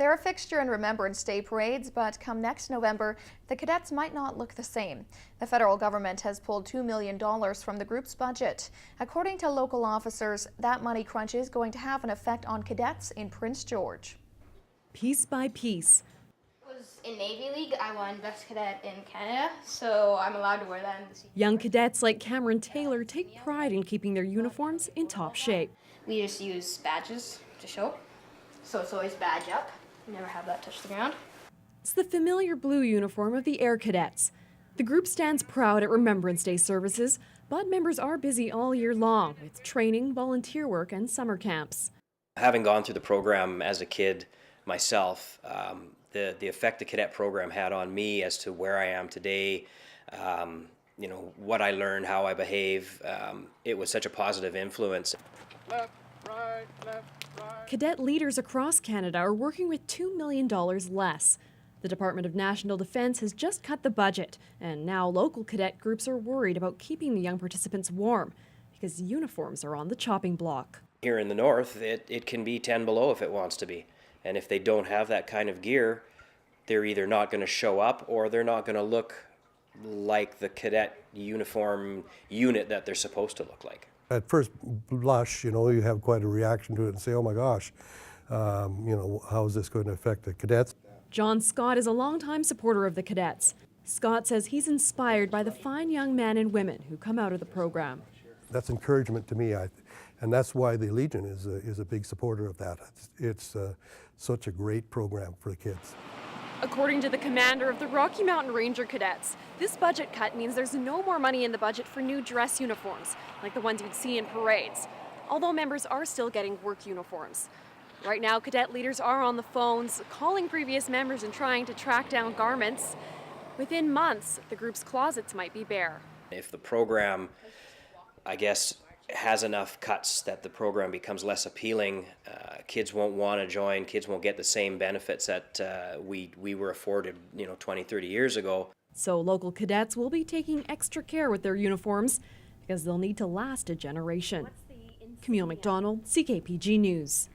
They're a fixture in Remembrance Day parades, but come next November, the cadets might not look the same. The federal government has pulled $2 million from the group's budget. According to local officers, that money crunch is going to have an effect on cadets in Prince George. Piece by piece, In Navy League, I won Best Cadet in Canada, so I'm allowed to wear that in the season. young cadets like Cameron Taylor take pride in keeping their uniforms in top shape. We just use badges to show, so it's always badge up. Never have that touch the ground. It's the familiar blue uniform of the Air Cadets. The group stands proud at Remembrance Day services, but members are busy all year long with training, volunteer work, and summer camps. Having gone through the program as a kid myself, the effect the cadet program had on me as to where I am today, what I learned, how I behave, it was such a positive influence. Left, right, left, right. Cadet leaders across Canada are working with $2 million less. The Department of National Defence has just cut the budget, and now local cadet groups are worried about keeping the young participants warm because uniforms are on the chopping block. Here in the north, it can be 10 below if it wants to be. And if they don't have that kind of gear, they're either not going to show up or they're not going to look like the cadet uniform unit that they're supposed to look like. At first blush, you have quite a reaction to it and say, oh my gosh, how is this going to affect the cadets? John Scott is a longtime supporter of the cadets. Scott says he's inspired by the fine young men and women who come out of the program. That's encouragement to me, and that's why the Legion is a big supporter of that. It's such a great program for the kids. According to the commander of the Rocky Mountain Ranger Cadets, this budget cut means there's no more money in the budget for new dress uniforms, like the ones you'd see in parades, although members are still getting work uniforms. Right now, cadet leaders are on the phones, calling previous members and trying to track down garments. Within months, the group's closets might be bare. If the program, has enough cuts that the program becomes less appealing, kids won't want to join, kids won't get the same benefits that we were afforded 20, 30 years ago. So local cadets will be taking extra care with their uniforms because they'll need to last a generation. Camille McDonald, CKPG News.